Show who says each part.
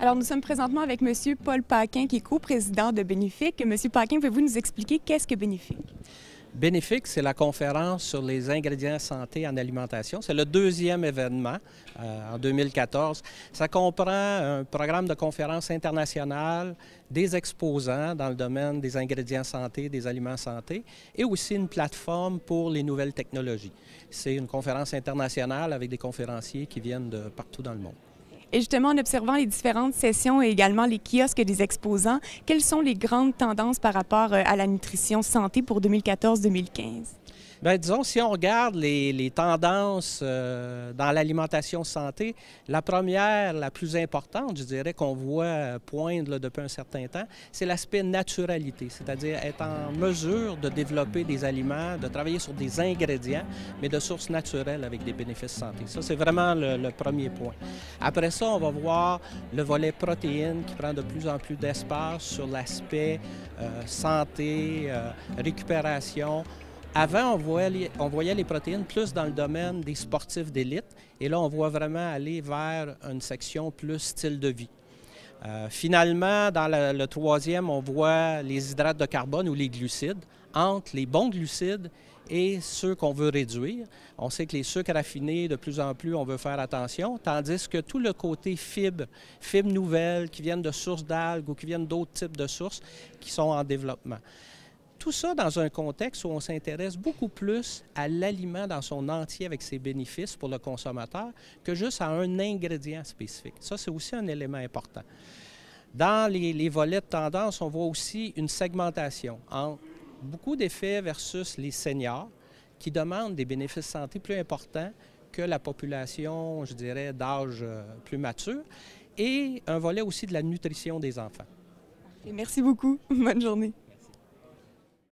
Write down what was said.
Speaker 1: Alors, nous sommes présentement avec M. Paul Paquin, qui est coprésident de Bénéfique. M. Paquin, pouvez-vous nous expliquer qu'est-ce que Bénéfique?
Speaker 2: Bénéfique, c'est la conférence sur les ingrédients santé en alimentation. C'est le deuxième événement en 2014. Ça comprend un programme de conférences internationales, des exposants dans le domaine des ingrédients santé, des aliments santé, et aussi une plateforme pour les nouvelles technologies. C'est une conférence internationale avec des conférenciers qui viennent de partout dans le monde.
Speaker 1: Et justement, en observant les différentes sessions et également les kiosques des exposants, quelles sont les grandes tendances par rapport à la nutrition santé pour 2014-2015?
Speaker 2: Bien, disons, si on regarde les tendances dans l'alimentation santé, la première, la plus importante, je dirais, qu'on voit poindre là, depuis un certain temps, c'est l'aspect naturalité, c'est-à-dire être en mesure de développer des aliments, de travailler sur des ingrédients, mais de sources naturelles avec des bénéfices santé. Ça, c'est vraiment le premier point. Après ça, on va voir le volet protéines qui prend de plus en plus d'espace sur l'aspect santé, récupération. Avant, on voyait les protéines plus dans le domaine des sportifs d'élite, et là, on voit vraiment aller vers une section plus style de vie. Finalement, dans le troisième, on voit les hydrates de carbone ou les glucides, entre les bons glucides et ceux qu'on veut réduire. On sait que les sucres raffinés, de plus en plus, on veut faire attention, tandis que tout le côté fibres nouvelles qui viennent de sources d'algues ou qui viennent d'autres types de sources qui sont en développement. Tout ça dans un contexte où on s'intéresse beaucoup plus à l'aliment dans son entier avec ses bénéfices pour le consommateur que juste à un ingrédient spécifique. Ça, c'est aussi un élément important. Dans les volets de tendance, on voit aussi une segmentation entre beaucoup d'effets versus les seniors qui demandent des bénéfices santé plus importants que la population, je dirais, d'âge plus mature, et un volet aussi de la nutrition des enfants.
Speaker 1: Et merci beaucoup. Bonne journée.